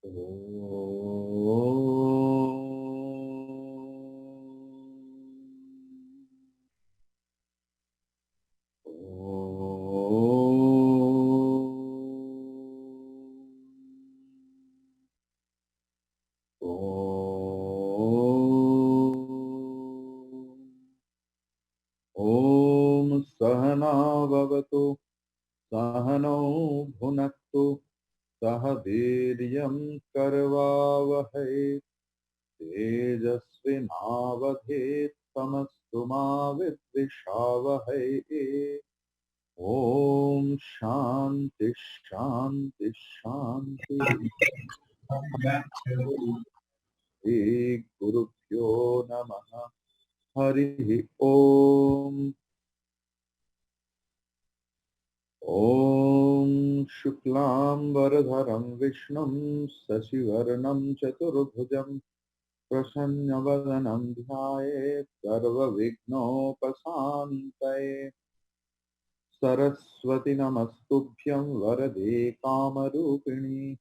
Om Sahana Bhavatu Sahano Bhunaktu Sahaviryam Karvavahai Tejasvinavadhetamastu ma vidvishavahai. Om Shanti Shanti Shanti. Shri Guru Pyo Namaha. Hari Om. Om Shuklam Varadharam Vishnum Sasivarnam Chaturbhujam Prasannavadanam Dhyaye Sarva Vignopasantaye Saraswati Namastubhyam Varade Kamarupini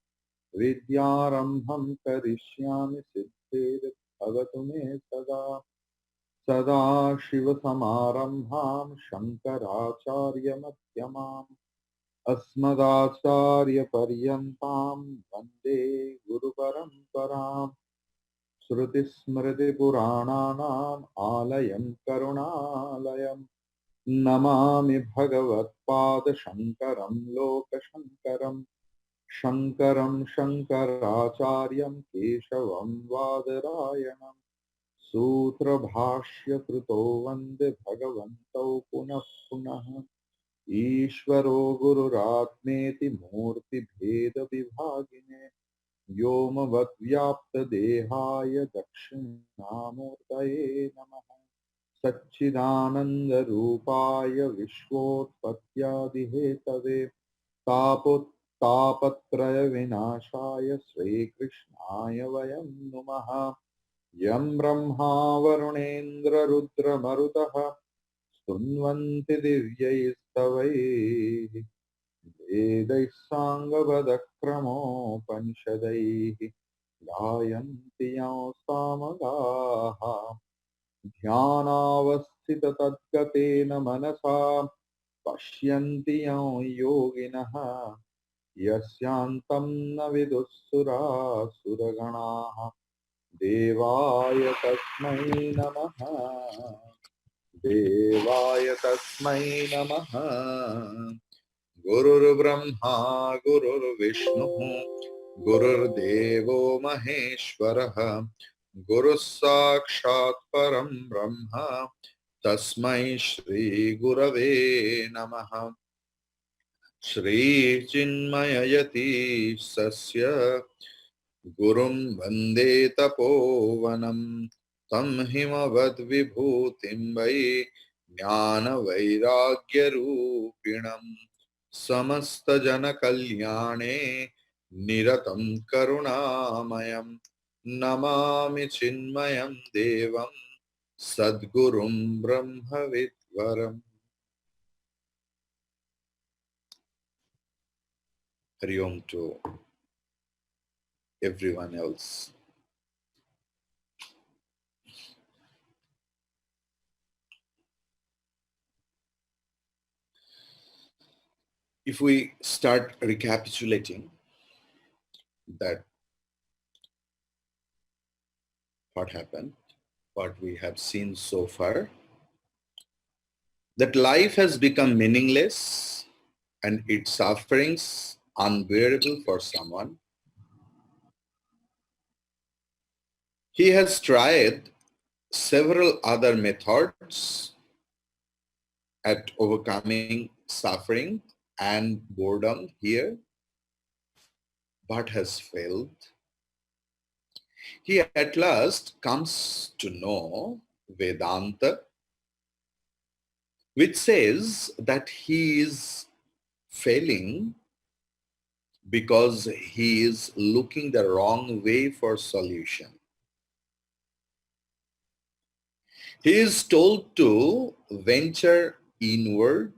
Vidyarambham Karishyami Siddhir Bhavatu Me Sada Sada Shiva Samarambham Shankaracharya Madhyamam Asmadacharya Paryantam Vande Guru Paramparam Shruti Smriti Purananam Alayam Karunalayam Namami Bhagavat Pada Shankaram Loka Shankaram Shankaram Shankaracharyam Keshavam Vadarayanam Sutra Bhashya Kruto Vande Bhagavanto Punah Punah Ishvaro Gururatmeti Murti Bheda Vibhagine Yomavad Vyapta Dehaya Dakshinamurtaye Namaha Satchidananda Rupaya Vishwotpatyadihetave Tapatraya Vinashaya Sri Krishnaya Vayam Numaha Yam Brahma Varunendra Rudra Marutaha Stunvanti Divyaistavaihi Vedai Sangavadakramo Panishadaihi Gayanti Samagaha Dhyanavasthita Tadgatena Manasa Pashyanti Yoginaha Yasyantam Navidussura Suraganaha Devaya Tasmai Namaha Devaya Tasmai Namaha Gurur Brahma Gurur Vishnu Gurur Devo Maheshwaraha Guru Sakshat Param Brahma Tasmai Shri Gurave Namaha Shri Chinmayayati Sasya Gurum Vande Tapovanam Tam Himavad Vibhutim Vai Jnana Vairagya Rupinam Samasta Jana Kalyane Niratam Karunamayam Namami Chinmayam Devam Sadgurum Brahmavidvaram. Hari Om to everyone else. If we start recapitulating that what happened, what we have seen so far, that life has become meaningless and its sufferings unbearable for someone. He has tried several other methods at overcoming suffering and boredom here, but has failed. He at last comes to know Vedanta, which says that he is failing because he is looking the wrong way for solution. He is told to venture inward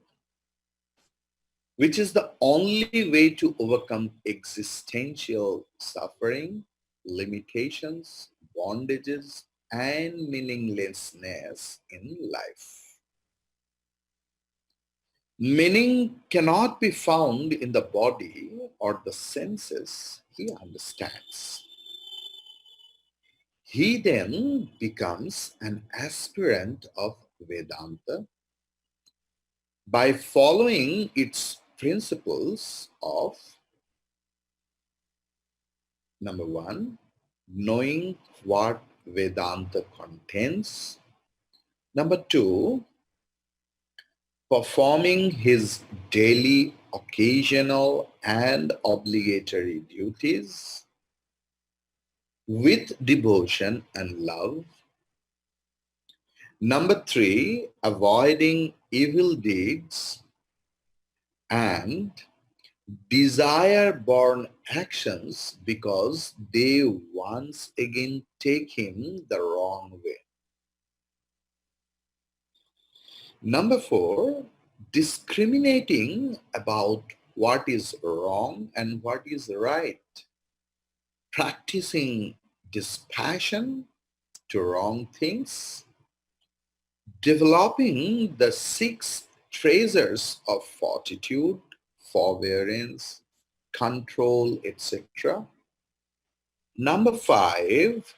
which is the only way to overcome existential suffering, limitations, bondages, and meaninglessness in life. Meaning cannot be found in the body or the senses, he understands. He then becomes an aspirant of Vedanta by following its principles of number one, knowing what Vedanta contains. Number two, performing his daily, occasional, and obligatory duties with devotion and love. Number three, avoiding evil deeds and desire-born actions because they once again take him the wrong way. Number four, discriminating about what is wrong and what is right, practicing dispassion to wrong things, developing the six treasures of fortitude, forbearance, control, etc. Number five,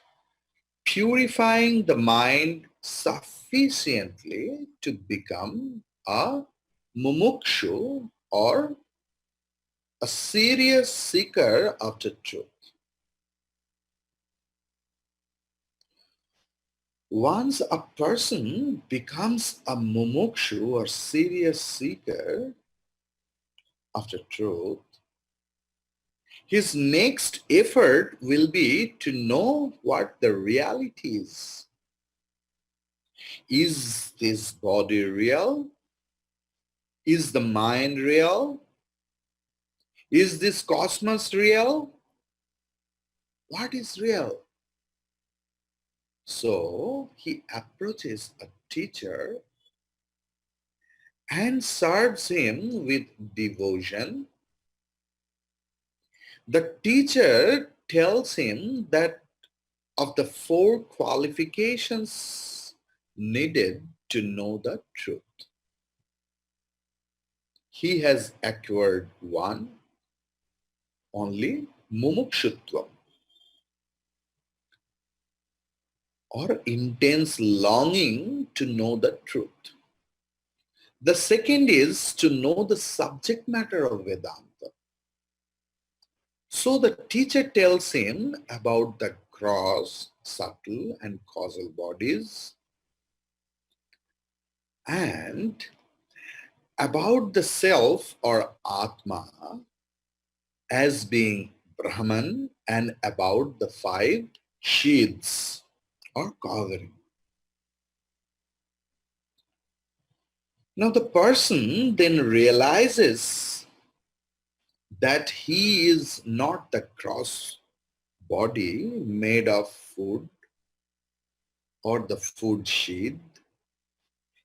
purifying the mind sufficiently to become a mumukshu or a serious seeker after truth. Once a person becomes a mumukshu or serious seeker after truth, his next effort will be to know what the reality is. Is this body real? Is the mind real? Is this cosmos real? What is real? So he approaches a teacher and serves him with devotion. The teacher tells him that of the four qualifications needed to know the truth, he has acquired one, only mumukshutvam, or intense longing to know the truth. The second is to know the subject matter of Vedanta. So the teacher tells him about the gross, subtle, and causal bodies, and about the self or Atma as being Brahman, and about the five sheaths or covering. Now the person then realizes that he is not the gross body made of food or the food sheath.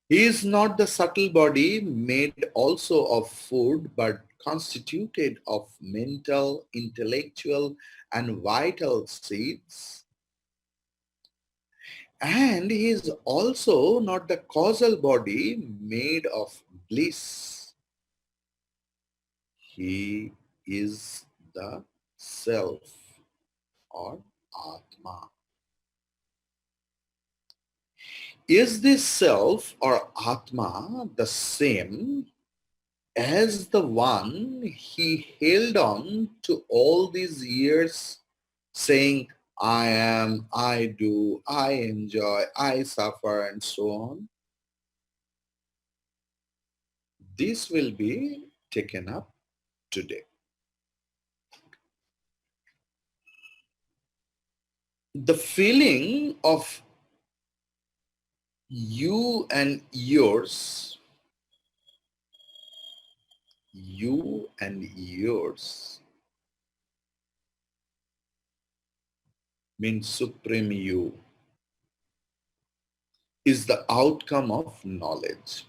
He is not the subtle body made also of food but constituted of mental, intellectual, and vital seeds. And he is also not the causal body made of bliss. He is the self or Atma. Is this self or Atma the same as the one he held on to all these years, saying, I am, I do, I enjoy, I suffer, and so on? This will be taken up today. The feeling of you and yours means supreme you, is the outcome of knowledge.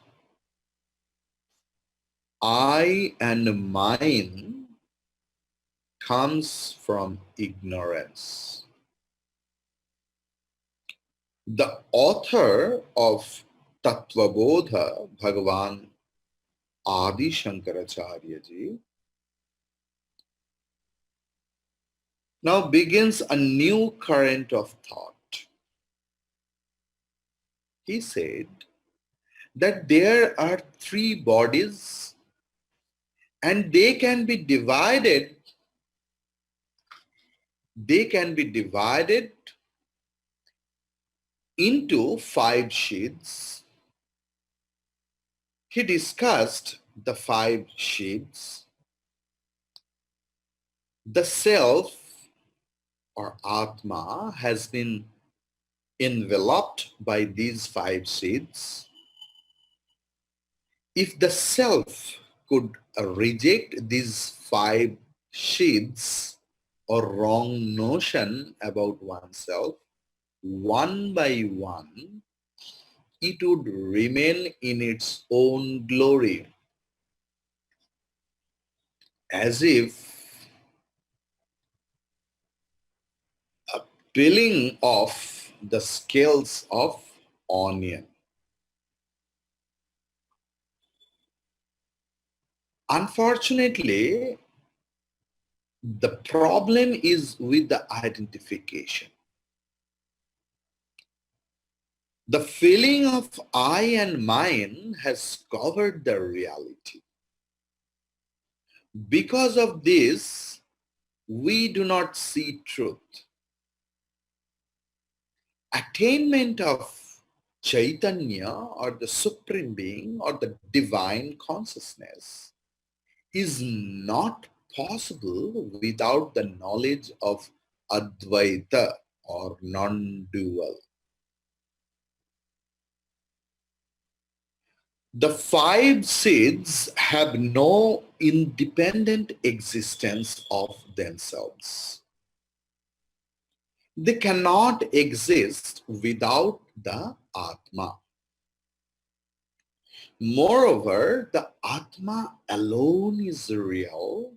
I and mine comes from ignorance. The author of Tattvabodha, Bhagavan Adi Shankaracharya ji, now begins a new current of thought. He said that there are three bodies and they can be divided into five sheaths. He discussed the five sheaths. The self or Atma has been enveloped by these five sheaths. If the self could reject these five sheaths or wrong notion about oneself, one by one, it would remain in its own glory, as if peeling off the scales of onion. Unfortunately, the problem is with the identification. The feeling of I and mine has covered the reality. Because of this, we do not see truth. Attainment of Chaitanya or the Supreme Being or the Divine Consciousness is not possible without the knowledge of Advaita or non-dual. The five seeds have no independent existence of themselves. They cannot exist without the Atma. Moreover, the Atma alone is real,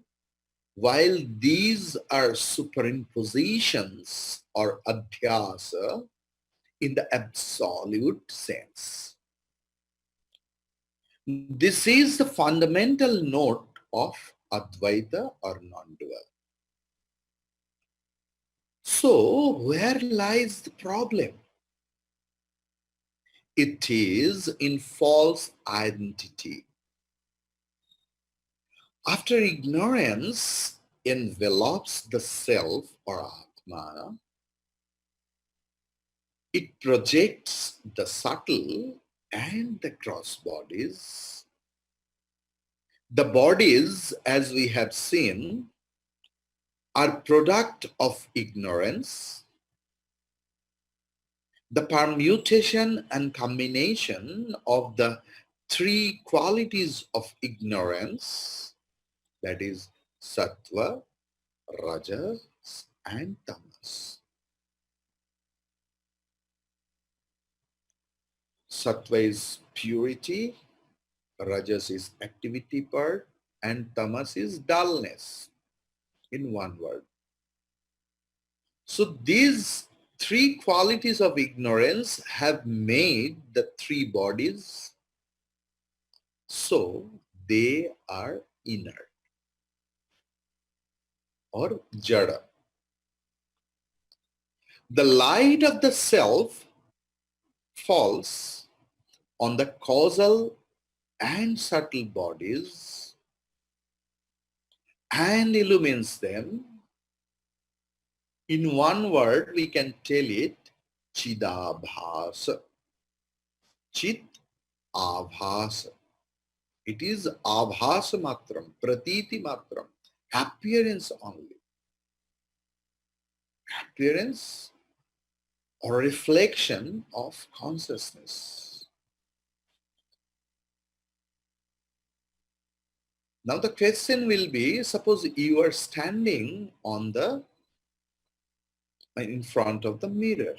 while these are superimpositions or adhyasa in the absolute sense. This is the fundamental note of Advaita or non-dual. So, where lies the problem? It is in false identity. After ignorance envelops the self or Atma, it projects the subtle and the gross bodies. The bodies, as we have seen, are product of ignorance. The permutation and combination of the three qualities of ignorance, that is sattva, rajas, and tamas. Sattva is purity, rajas is activity part, and tamas is dullness, in one word. So these three qualities of ignorance have made the three bodies, so they are inert or jada. The light of the self falls on the causal and subtle bodies and illumines them. In one word, we can tell it Chidabhasa. Chit Abhasa. It is Abhasa Matram, Pratiti Matram, appearance only. Appearance or reflection of consciousness. Now the question will be, suppose you are standing in front of the mirror.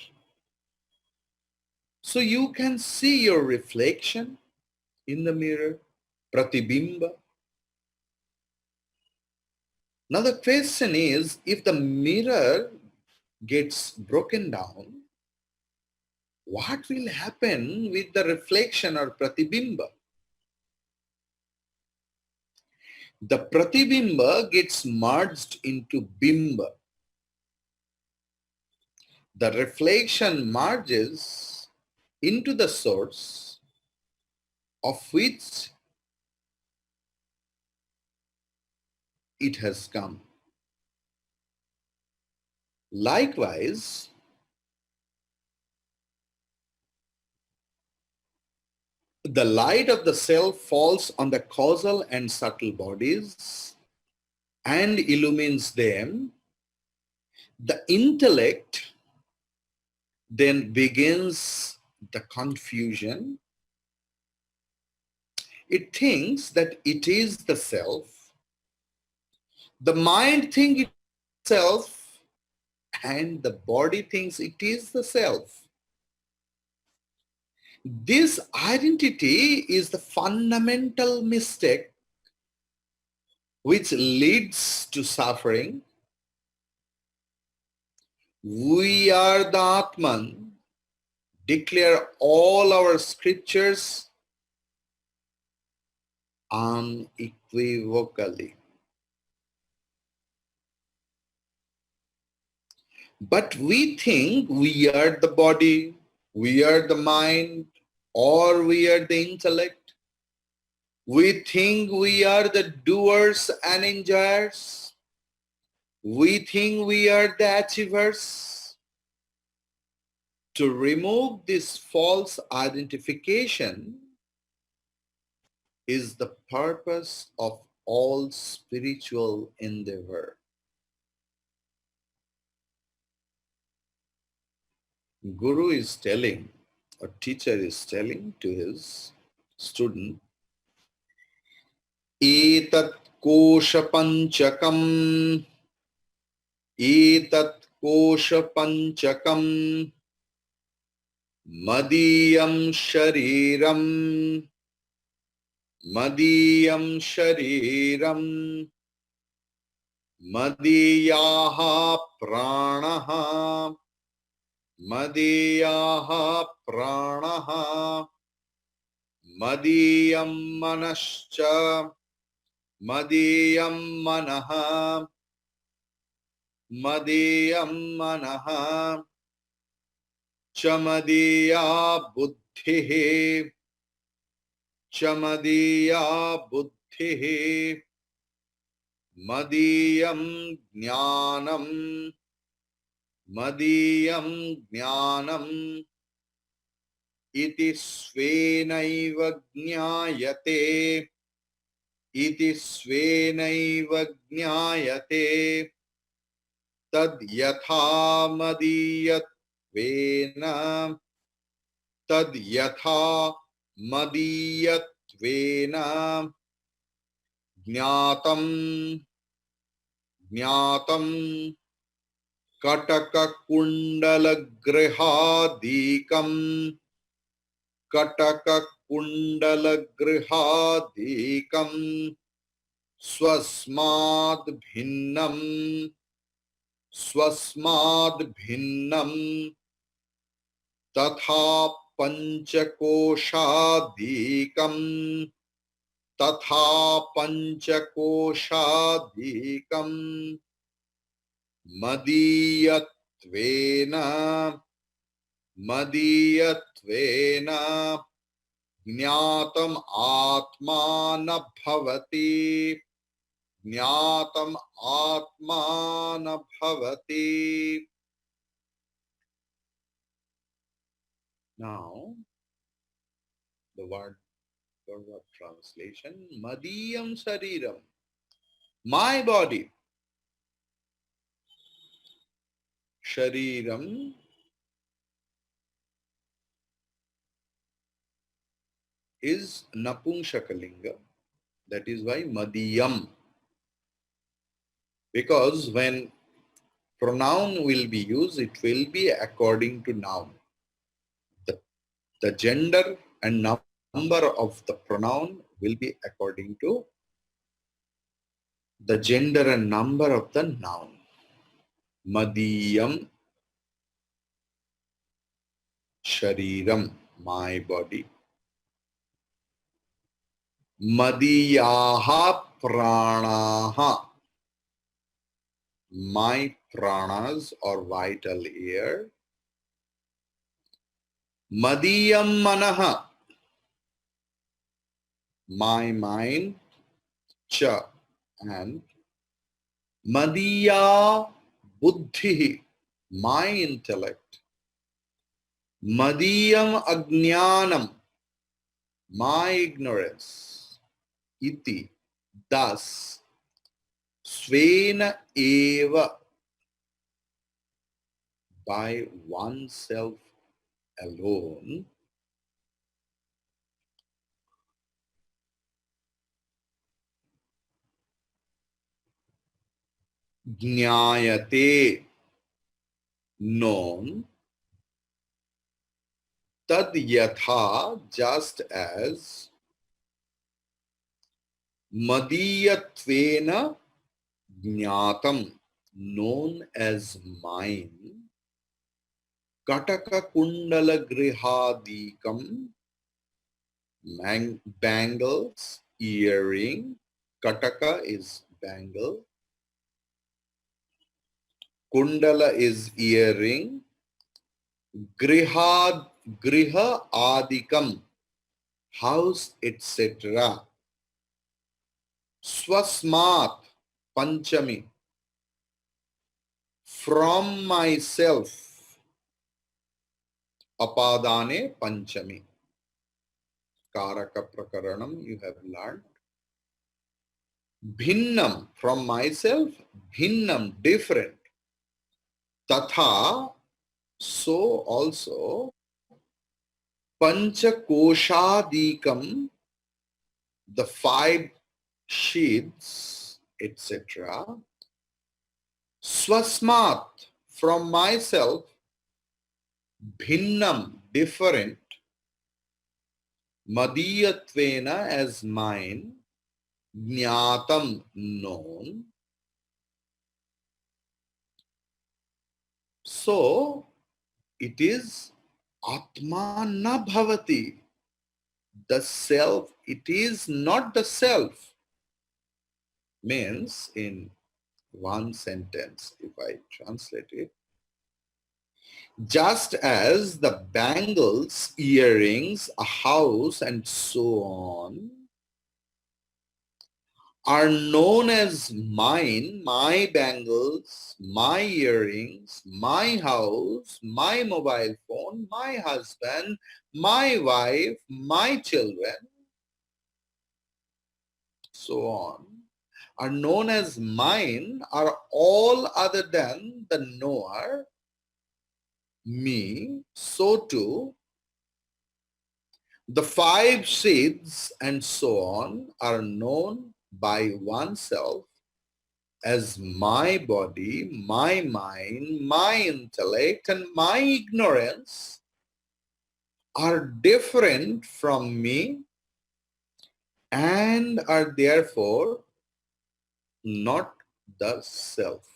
So you can see your reflection in the mirror, pratibimba. Now the question is, if the mirror gets broken down, what will happen with the reflection or pratibimba? The pratibimba gets merged into bimba. The reflection merges into the source of which it has come. Likewise, the light of the self falls on the causal and subtle bodies and illumines them. The intellect then begins the confusion. It thinks that it is the self. The mind thinks it is the self, and the body thinks it is the self. This identity is the fundamental mistake which leads to suffering. We are the Atman, declare all our scriptures unequivocally. But we think we are the body, we are the mind, or we are the intellect. We think we are the doers and enjoyers. We think we are the achievers. To remove this false identification is the purpose of all spiritual endeavor. Guru is telling, or teacher is telling to his student, Etat kosha panchakam, Etat kosha panchakam, Madiyam shariram, Madiyam shariram, Madiyaha pranaha, Madiyaha pranaha, Madiyam manascha, Madiyam manaha, Madiyam manaha, Chamadiya buddhihi, Chamadiya buddhihi, Madiyam jnanam, Madiyam jnanam, iti svenaiva jnayate, iti svenaiva jnayate, tad yatha madiyatvena, tad yatha madiyatvena, jnatam, jnatam, kataka kundala grihadikam, kataka kundala grihadikam, swasmad bhinnam, swasmad bhinnam, tatha panchakoshadikam, tatha panchakoshadikam, madiyatvena, madiyatvena, jnatam atmana bhavati, jnatam atmana bhavati. Now, the word of translation, Madiyam Shariram, my body. Shariram is Napumsakalinga. That is why Madiyam. Because when pronoun will be used, it will be according to noun. The gender and number of the pronoun will be according to the gender and number of the noun. Madiyam Shariram, my body. Madiyaha Pranaha, my pranas or vital air. Madiyam Manaha, my mind. Cha, and Madiya Buddhi, my intellect. Madiyam Ajnanam, my ignorance. Iti, thus, Svena Eva, by oneself alone. Jnayate, known. Tad yatha, just as. Madiyatvena Jnatam, known as mine. Kataka Kundala Grihadikam, bangles, earring. Kataka is bangle. Kundala is earring. Griha adikam, house, etc. Swasmat, panchami, from myself. Apadane panchami. Karaka prakaranam you have learned. Bhinnam, from myself. Bhinnam, different. Tatha, so also. Panchakoshadikam, the 5 sheaths, etc. Swasmat, from myself. Bhinnam, different. Madiyatvena, as mine. Jnatam, known. So, it is Atma na bhavati. The self, it is not the self. Means, in one sentence, if I translate it, just as the bangles, earrings, a house, and so on are known as mine, my bangles, my earrings, my house, my mobile phone, my husband, my wife, my children, so on, are known as mine, are all other than the knower, me. So too, the 5 sheaths and so on are known by oneself as my body, my mind, my intellect, and my ignorance are different from me and are therefore not the self.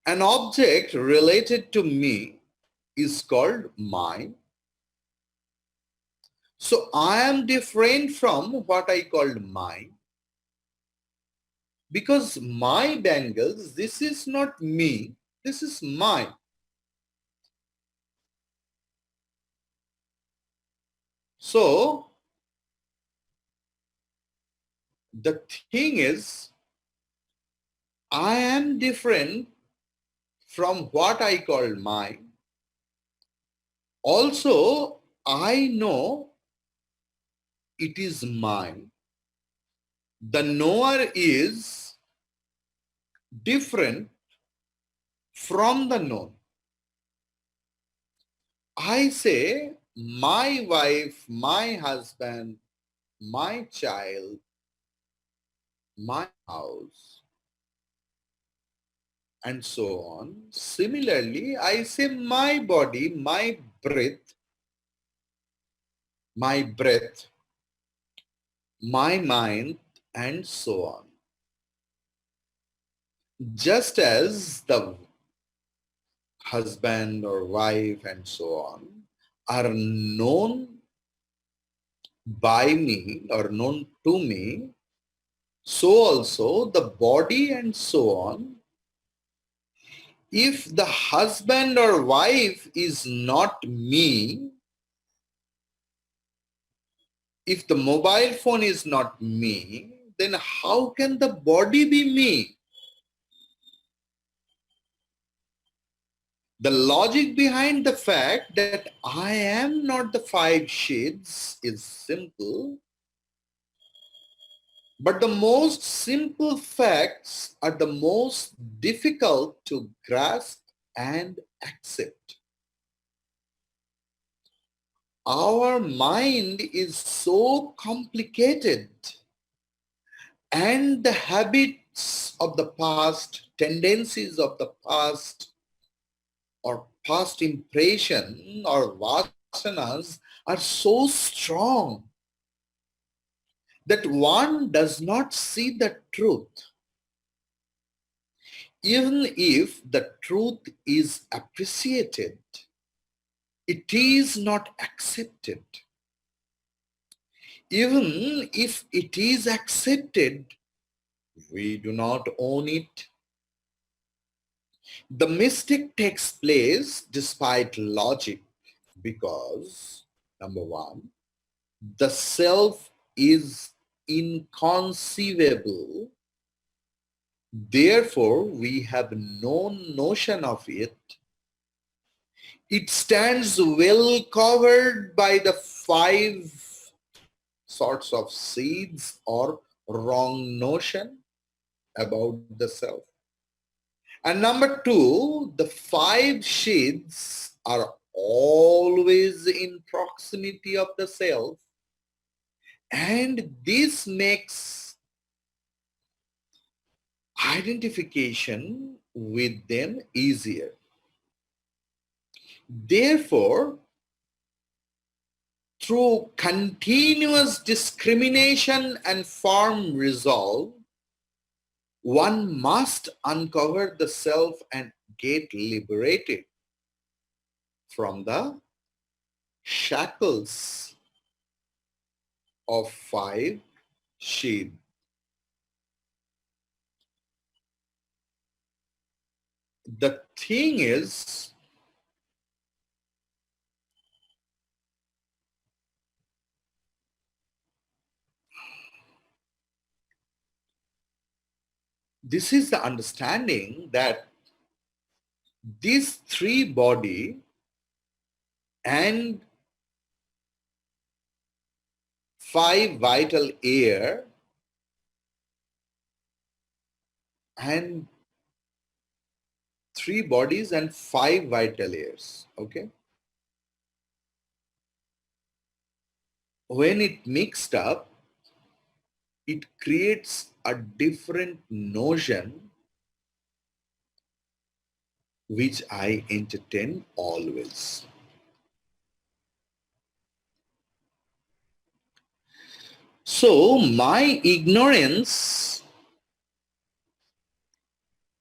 An object related to me is called mine. So I am different from what I called mine. Because my bangles, this is not me, this is mine. So the thing is, I am different from what I call mine. Also, I know it is mine. The knower is different from the known. I say my wife, my husband, my child, my house, and so on. Similarly, I say my body, my breath, my mind, and so on. Just as the husband or wife and so on are known by me or known to me, so also the body and so on. If the husband or wife is not me, if the mobile phone is not me, then how can the body be me? The logic behind the fact that I am not the five shades is simple, but the most simple facts are the most difficult to grasp and accept. Our mind is so complicated, and the habits of the past, tendencies of the past, or past impression or vasanas are so strong that one does not see the truth. Even if the truth is appreciated, it is not accepted. Even if it is accepted, we do not own it. The mistake takes place despite logic because, number one, the self is inconceivable. Therefore, we have no notion of it. It stands well covered by the five sorts of seeds or wrong notion about the self. And number two, the five shades are always in proximity of the self, and this makes identification with them easier. Therefore, through continuous discrimination and firm resolve, one must uncover the self and get liberated from the shackles of five sheep. The thing is, this is the understanding that these three body and five vital air and three bodies and five vital airs, okay? When it mixed up, it creates a different notion which I entertain always. So my ignorance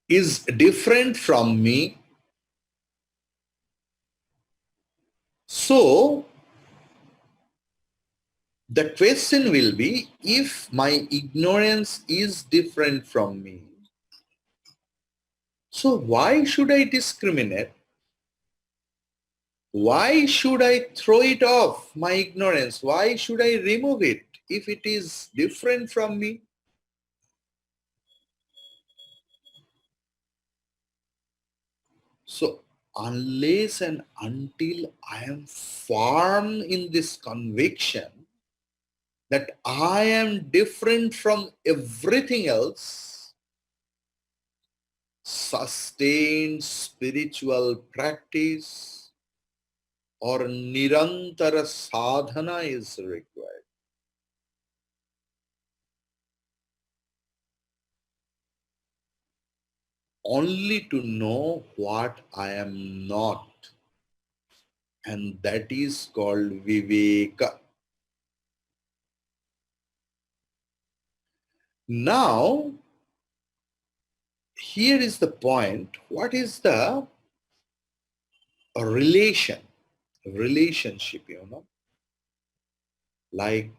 is different from me. So the question will be, if my ignorance is different from me, so why should I discriminate? Why should I throw it off, my ignorance? Why should I remove it if it is different from me? So unless and until I am firm in this conviction that I am different from everything else, sustained spiritual practice or nirantara sadhana is required. Only to know what I am not, and that is called viveka. Now, here is the point. What is the relationship, like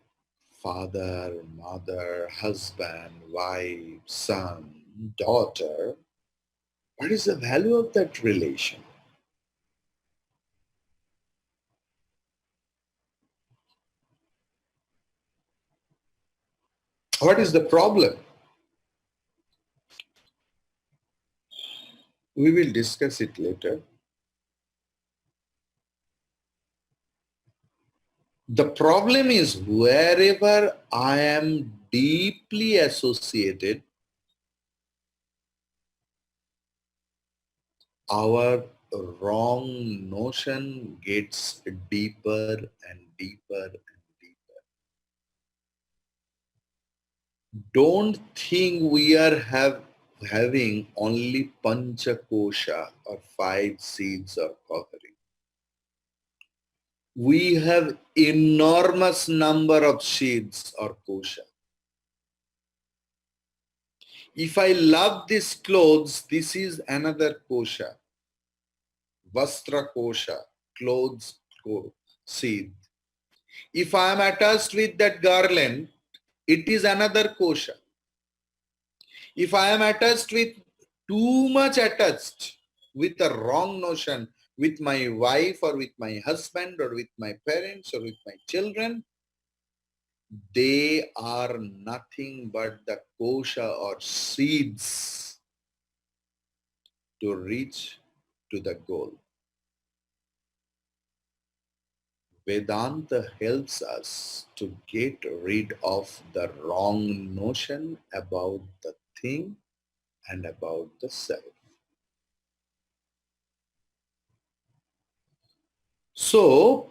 father, mother, husband, wife, son, daughter? What is the value of that relation? What is the problem? We will discuss it later. The problem is wherever I am deeply associated, our wrong notion gets deeper and deeper and deeper. Don't think we are having only panchakosha or five seeds or covering. We have enormous number of seeds or kosha. If I love these clothes, this is another kosha. Vastra kosha, clothes seed. If I am attached with that garland, it is another kosha. If I am attached with too much attached with a wrong notion with my wife or with my husband or with my parents or with my children, they are nothing but the kosha or seeds to reach to the goal. Vedanta helps us to get rid of the wrong notion about the thing and about the self. So,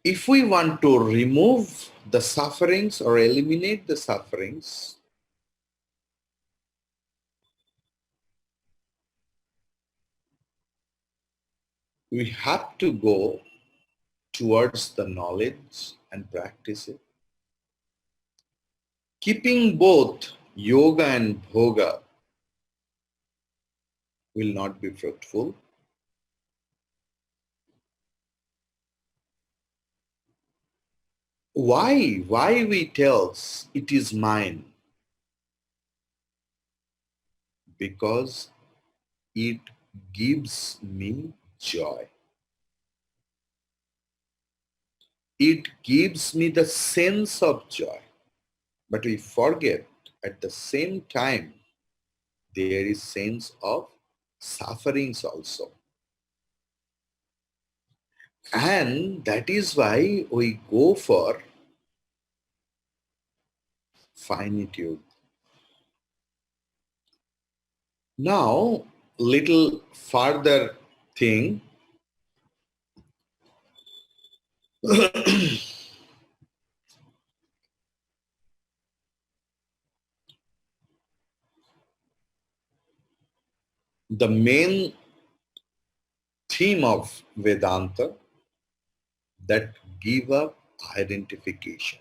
if we want to remove the sufferings or eliminate the sufferings, we have to go towards the knowledge and practice it. Keeping both yoga and bhoga will not be fruitful. Why? Why we tells it is mine? Because it gives me joy. It gives me the sense of joy. But we forget at the same time there is sense of sufferings also. And that is why we go for finitude. Now, little further thing, the main theme of Vedanta, that give up identification.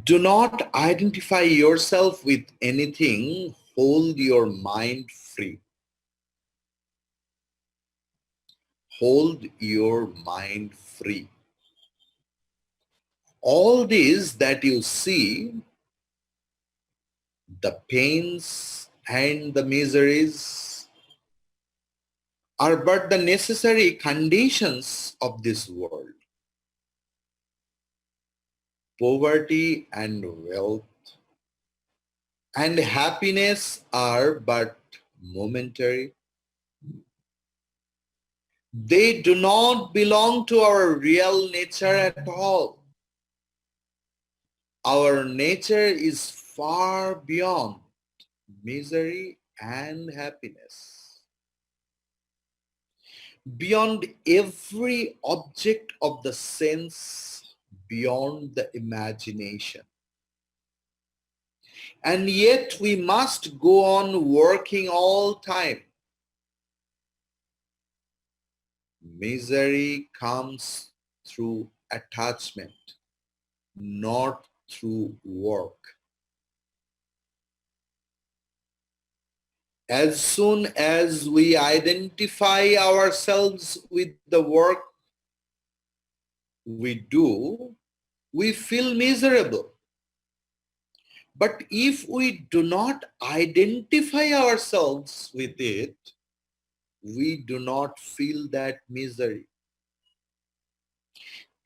Do not identify yourself with anything. Hold your mind free. Hold your mind free. All these that you see, the pains and the miseries, are but the necessary conditions of this world. Poverty and wealth and happiness are but momentary. They do not belong to our real nature at all. Our nature is far beyond misery and happiness, beyond every object of the sense, beyond the imagination. And yet we must go on working all time. Misery comes through attachment, not through work. As soon as we identify ourselves with the work we do, we feel miserable. But if we do not identify ourselves with it, we do not feel that misery.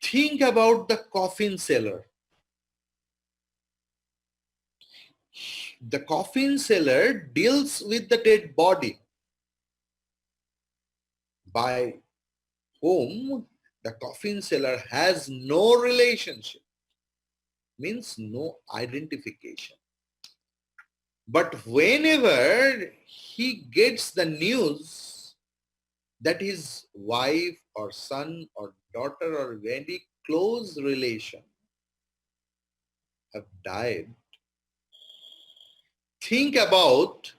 Think about the coffin seller. The coffin seller deals with the dead body by whom the coffin seller has no relationship, means no identification. But whenever he gets the news that his wife or son or daughter or very close relation have died, think about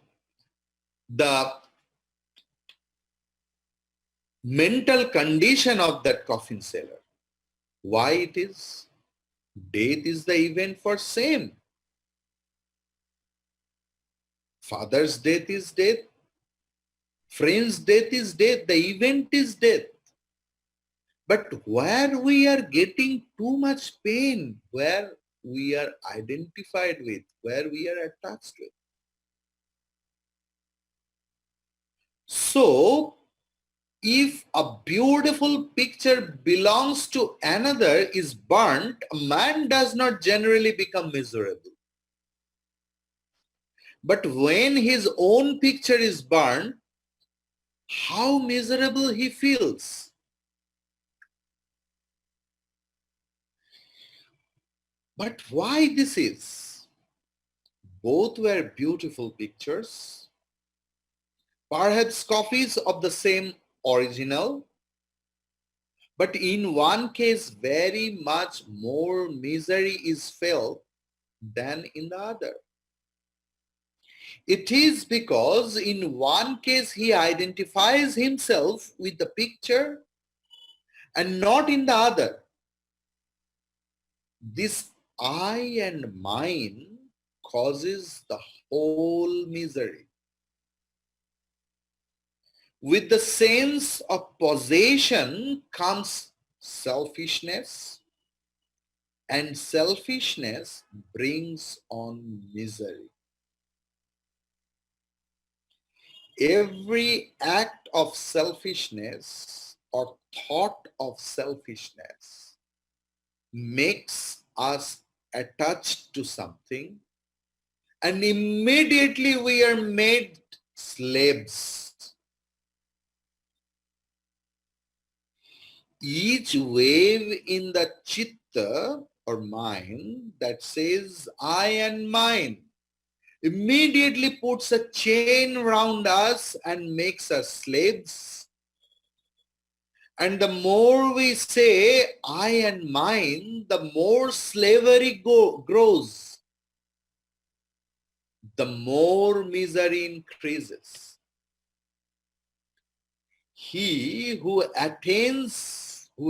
the mental condition of that coffin seller. Why it is? Death is the event for same. Father's death is death. Friend's death is death. The event is death. But where we are getting too much pain, where we are identified with, where we are attached with. So, if a beautiful picture belongs to another is burnt, a man does not generally become miserable. But when his own picture is burnt, how miserable he feels. But why this is? Both were beautiful pictures, perhaps copies of the same original, but in one case very much more misery is felt than in the other. It is because in one case he identifies himself with the picture and not in the other. This I and mine causes the whole misery. With the sense of possession comes selfishness, and selfishness brings on misery. Every act of selfishness or thought of selfishness makes us attached to something, and immediately we are made slaves. Each wave in the chitta or mind that says I and mine immediately puts a chain around us and makes us slaves. And the more we say I and mine, the more slavery grows, the more misery increases. He who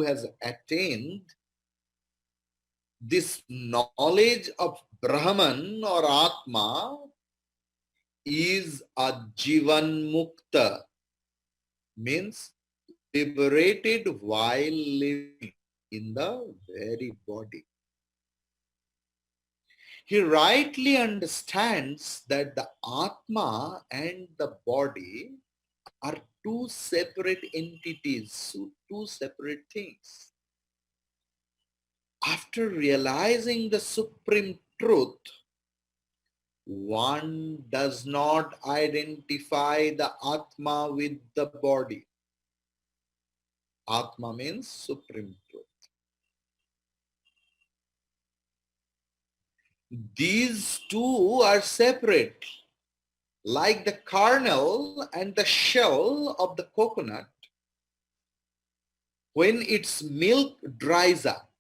has attained this knowledge of Brahman or Atma is a Jivan Mukta, means liberated while living in the very body. He rightly understands that the Atma and the body are two separate entities, two separate things. After realizing the supreme truth, one does not identify the Atma with the body. Atma means supreme truth. These two are separate, like the kernel and the shell of the coconut. When its milk dries up,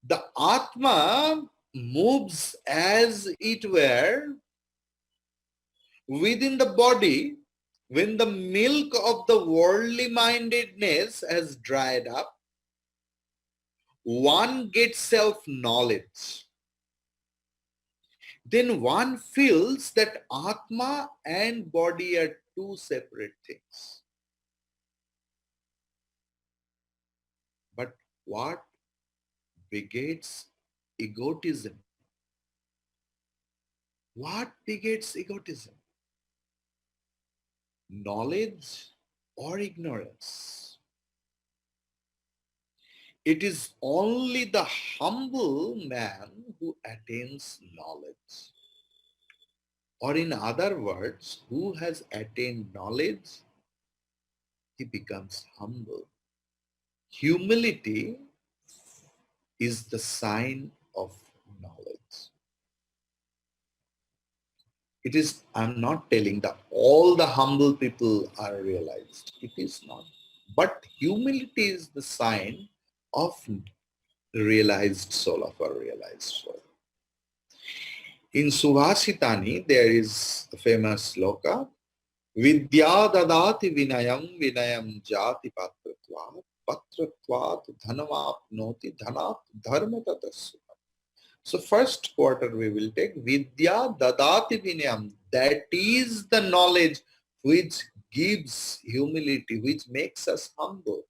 the Atma moves as it were within the body. When the milk of the worldly mindedness has dried up, one gets self-knowledge, then one feels that Atma and body are two separate things. But what begets egotism? What begets egotism? Knowledge or ignorance? It is only the humble man who attains knowledge. Or in other words, who has attained knowledge, he becomes humble. Humility is the sign of knowledge. It is, I'm not telling that all the humble people are realized. It is not. But humility is the sign of realized soul, of a realized soul. In Subhashitani, there is a famous sloka, Vidya dadati vinayam vinayam jati patratvat patratvat dhanamapnoti dhanat dharma tatasya. So first quarter we will take Vidya dadati vinayam. That is the knowledge which gives humility, which makes us humble.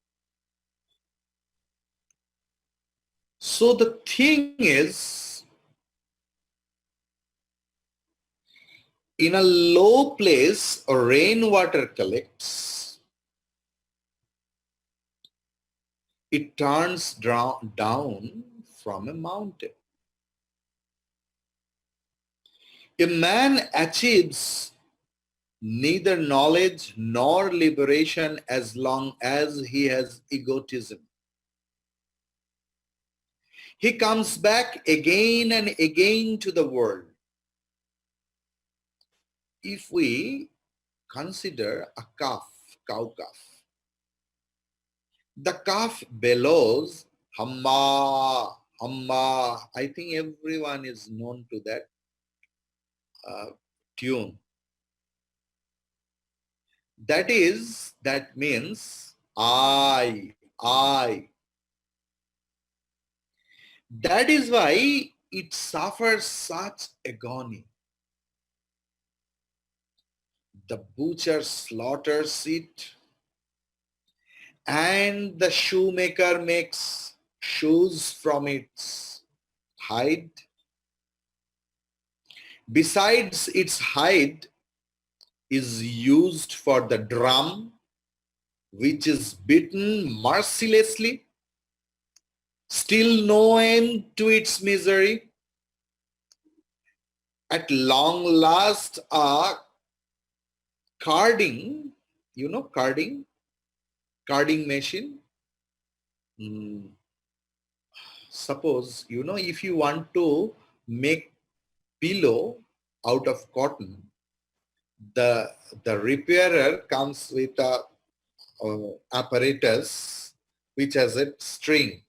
So the thing is, in a low place, rainwater collects. It turns down from a mountain. A man achieves neither knowledge nor liberation as long as he has egotism. He comes back again and again to the world. If we consider a calf, cow calf, the calf bellows, Hamma, Hamma. I think everyone is known to that tune. That means I. That is why it suffers such agony. The butcher slaughters it, and the shoemaker makes shoes from its hide. Besides, its hide is used for the drum, which is beaten mercilessly. Still no end to its misery. At long last, a carding, carding machine. Suppose, if you want to make pillow out of cotton, the repairer comes with a apparatus which has a string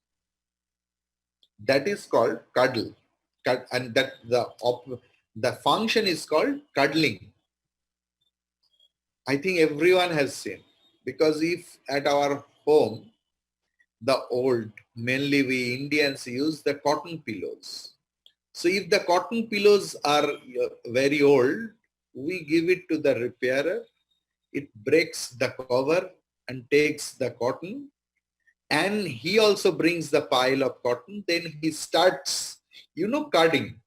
that is called cuddle, and that the function is called cuddling. I think everyone has seen, because if at our home, the old, mainly we Indians use the cotton pillows. So if the cotton pillows are very old, we give it to the repairer. It breaks the cover and takes the cotton, and he also brings the pile of cotton. Then he starts, cutting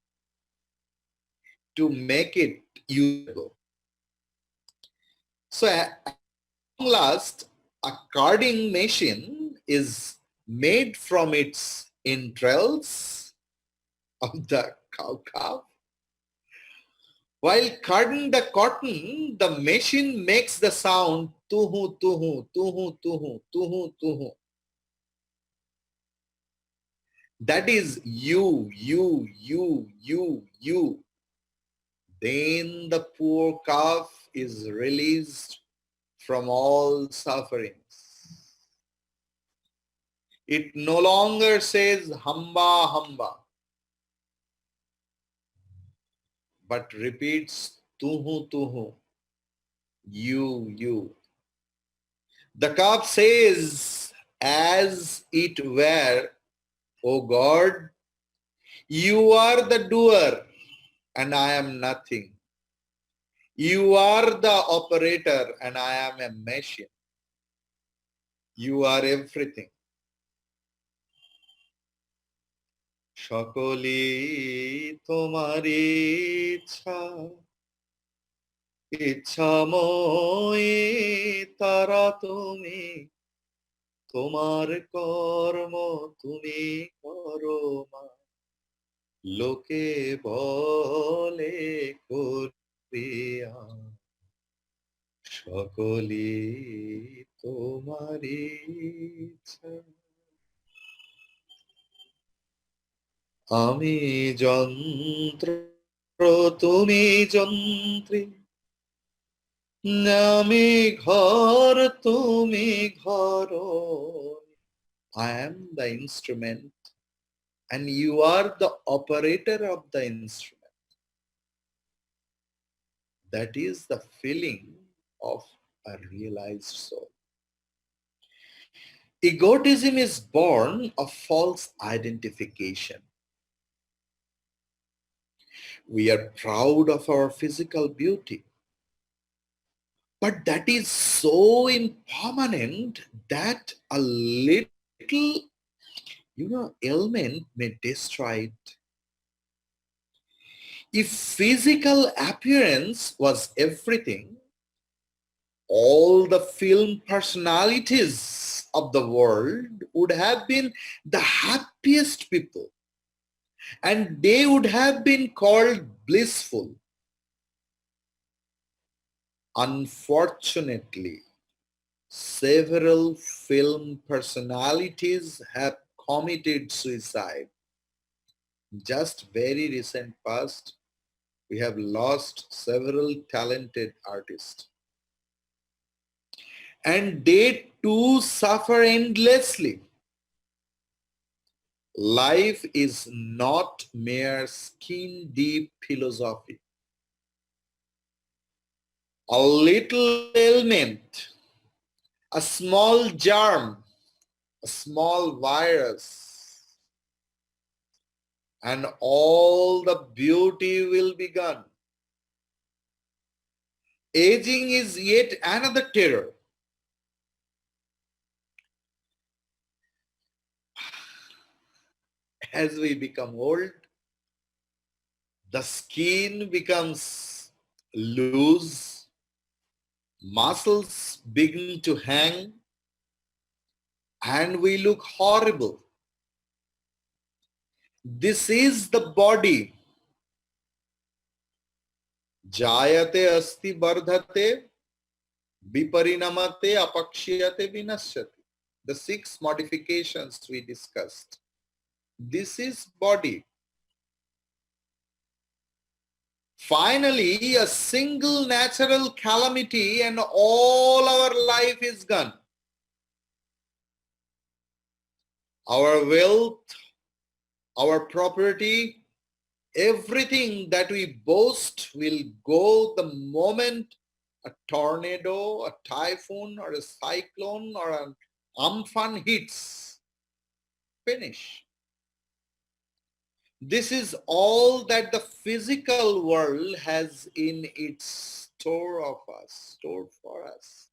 to make it usable. So at long last, a carding machine is made from its entrails of the cow calf. While carding the cotton, the machine makes the sound tuhu tuhu tuhu tuhu tuhu tuhu. That is you. Then the poor calf is released from all sufferings. It no longer says hamba hamba, but repeats tuhu tuhu, you. The calf says, as it were, O God, you are the doer and I am nothing. You are the operator and I am a machine. You are everything. সকলি তোমারি ইচ্ছা ইচ্ছাময়ী তারা তুমি তোমার কর্ম তুমি করো মা লোকে বলে করিয়া সকলি তোমারি ইচ্ছা আমি যন্ত্র তুমি যন্ত্রী আমি ঘর তুমি ঘর I am the instrument and you are the operator of the instrument. That is the feeling of a realized soul. Egotism is born of false identification. We are proud of our physical beauty. But that is so impermanent that a little, ailment may destroy it. If physical appearance was everything, all the film personalities of the world would have been the happiest people, and they would have been called blissful. Unfortunately, several film personalities have committed suicide. Just very recent past, we have lost several talented artists. And they too suffer endlessly. Life is not mere skin-deep philosophy. A little ailment, a small germ, a small virus, and all the beauty will be gone. Aging is yet another terror. As we become old, the skin becomes loose, muscles begin to hang, and we look horrible. This is the body. Jayate asti bardhate viparinamate apakshiyate vinashyati. The 6 modifications we discussed. This is body. Finally, a single natural calamity and all our life is gone. Our wealth, our property, everything that we boast will go the moment a tornado, a typhoon, or a cyclone, or an Amphan hits. Finish. This is all that the physical world has in its store for us.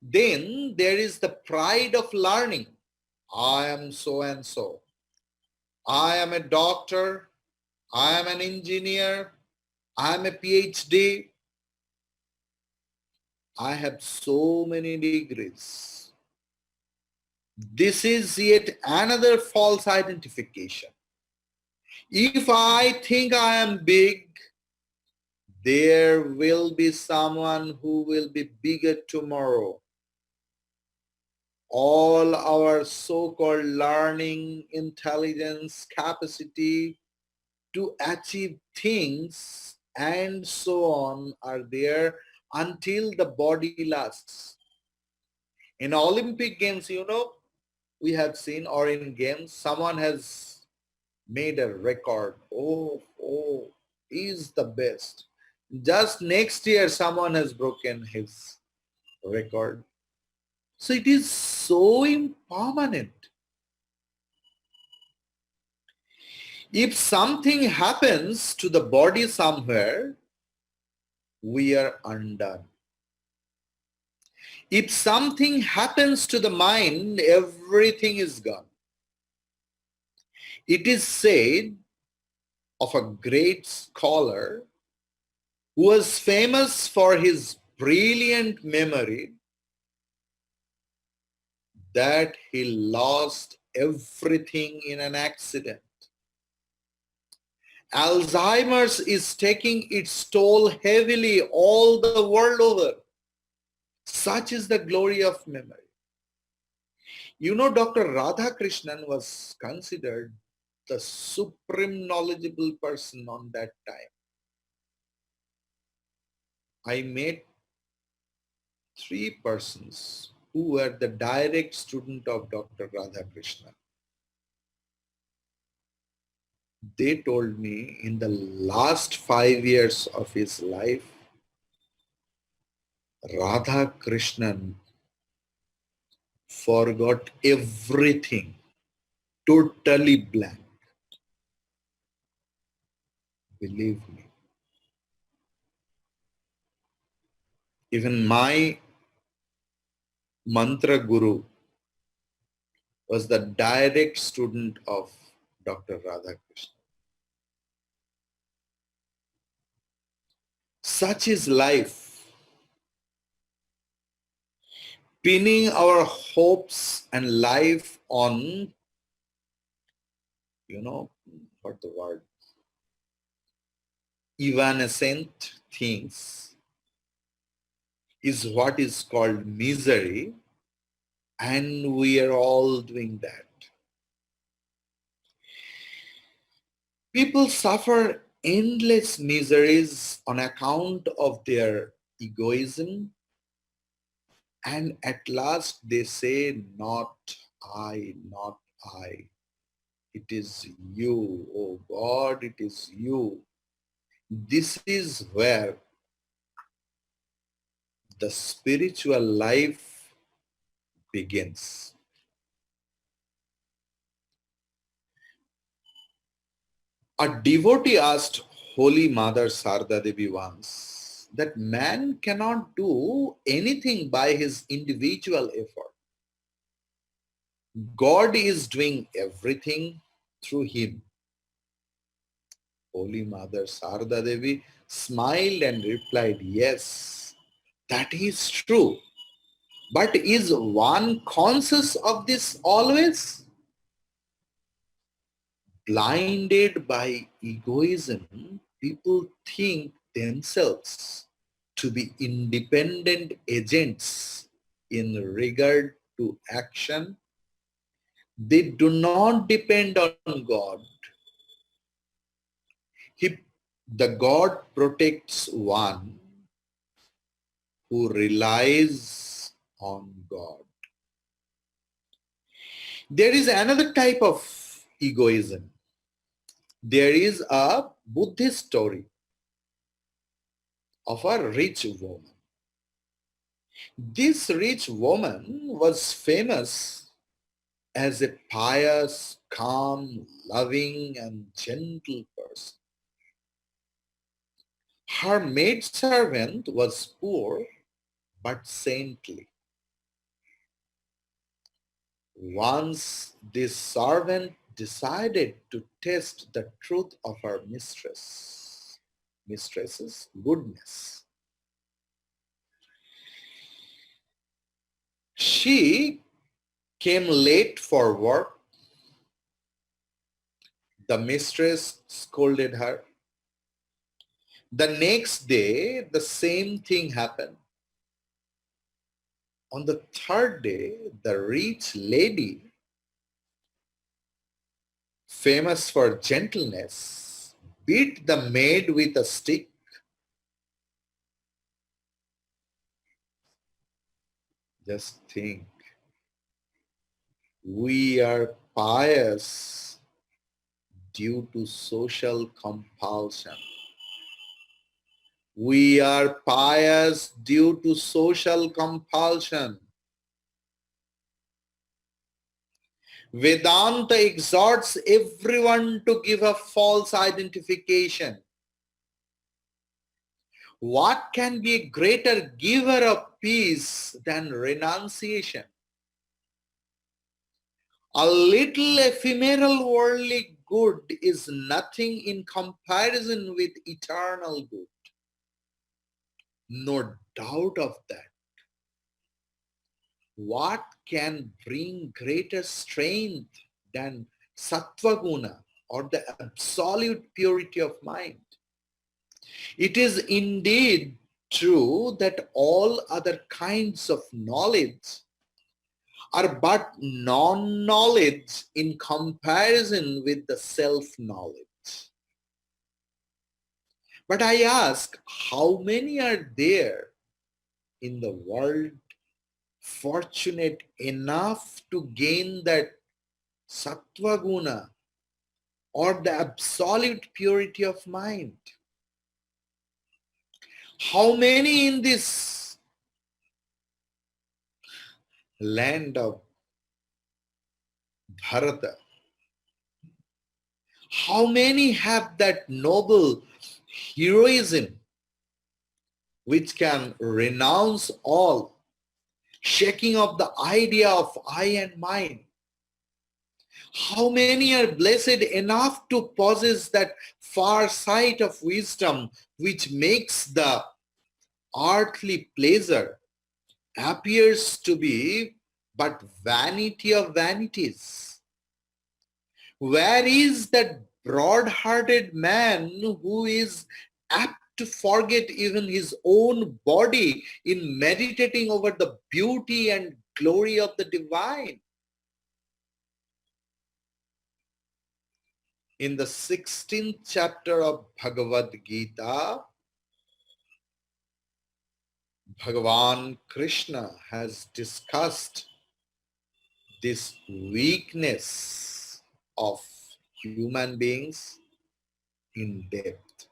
Then there is the pride of learning. I am so and so. I am a doctor. I am an engineer. I am a PhD. I have so many degrees. This is yet another false identification. If I think I am big, there will be someone who will be bigger tomorrow. All our so-called learning, intelligence, capacity to achieve things and so on are there until the body lasts. In Olympic Games, we have seen, or in games, someone has made a record. Oh, he's the best. Just next year, someone has broken his record. So it is so impermanent. If something happens to the body somewhere, we are undone. If something happens to the mind, everything is gone. It is said of a great scholar who was famous for his brilliant memory that he lost everything in an accident. Alzheimer's is taking its toll heavily all the world over. Such is the glory of memory. You know, Dr. Radhakrishnan was considered the supreme knowledgeable person on that time. I met three persons who were the direct student of Dr. Radhakrishnan. They told me in the last 5 years of his life, Radhakrishnan forgot everything, totally blank. Believe me. Even my mantra guru was the direct student of Dr. Radhakrishnan. Such is life. Pinning our hopes and life on, what the word, evanescent things is what is called misery, and we are all doing that. People suffer endless miseries on account of their egoism, and at last they say, not I, not I. It is you, oh God, it is you. This is where the spiritual life begins. A devotee asked Holy Mother Sarda Devi once that man cannot do anything by his individual effort. God is doing everything through him. Holy Mother Sarda Devi smiled and replied, yes, that is true. But is one conscious of this always? Blinded by egoism, people think themselves to be independent agents in regard to action. They do not depend on God. He, the God protects one who relies on God. There is another type of egoism. There is a Buddhist story of a rich woman. This rich woman was famous as a pious, calm, loving, and gentle person. Her maidservant was poor but saintly. Once this servant decided to test the truth of her mistress's goodness. She came late for work. The mistress scolded her. The next day, the same thing happened. On the third day, the rich lady, famous for gentleness, beat the maid with a stick. Just think, we are pious due to social compulsion. We are pious due to social compulsion. Vedanta exhorts everyone to give a false identification. What can be a greater giver of peace than renunciation? A little ephemeral worldly good is nothing in comparison with eternal good. No doubt of that. What can bring greater strength than sattva guna, or the absolute purity of mind? It is indeed true that all other kinds of knowledge are but non-knowledge in comparison with the self-knowledge. But I ask, how many are there in the world fortunate enough to gain that sattva guna, or the absolute purity of mind? How many in this land of Bharata, how many have that noble heroism which can renounce all, shaking off the idea of I and mine? How many are blessed enough to possess that far sight of wisdom which makes the earthly pleasure appears to be but vanity of vanities? Where is that broad-hearted man who is apt to forget even his own body in meditating over the beauty and glory of the divine? In the 16th chapter of Bhagavad Gita, Bhagavan Krishna has discussed this weakness of human beings in depth.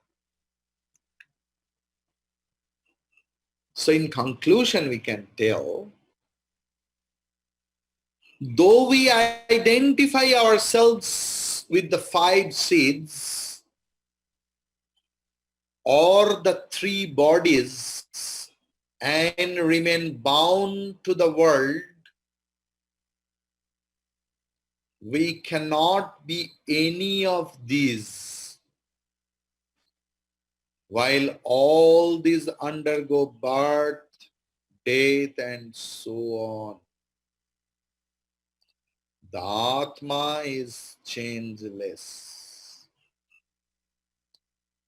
So in conclusion, we can tell, though we identify ourselves with the 5 seeds or the 3 bodies and remain bound to the world, we cannot be any of these. While all these undergo birth, death, and so on, the Atma is changeless.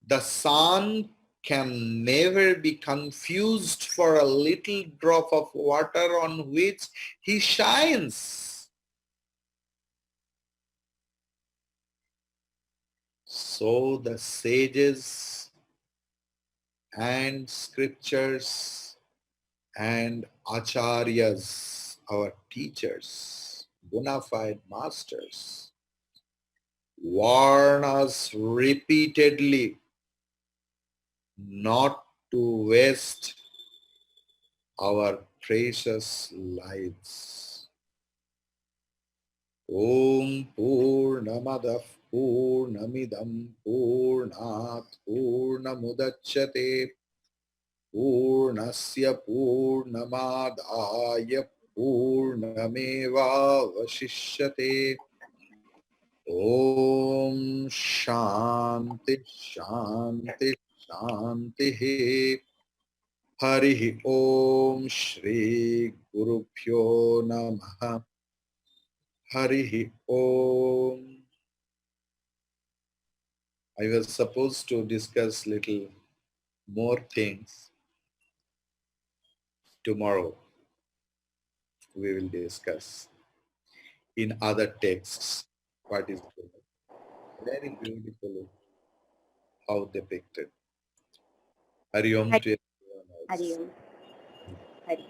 The sun can never be confused for a little drop of water on which he shines. So the sages and scriptures and acharyas, our teachers, bona fide masters, warn us repeatedly not to waste our precious lives. Om Purnamadah Purnamidam Purnat Purnamudachyate Purnasya Purnamadaya Purnameva Vashishyate. Om Shanti Shanti Shanti. Hari Om Shri Gurubhyo Namaha. Hari Om. I was supposed to discuss little more things. Tomorrow we will discuss in other texts what is very beautifully how depicted. Hari Om to everyone else. Hari Om. Hari.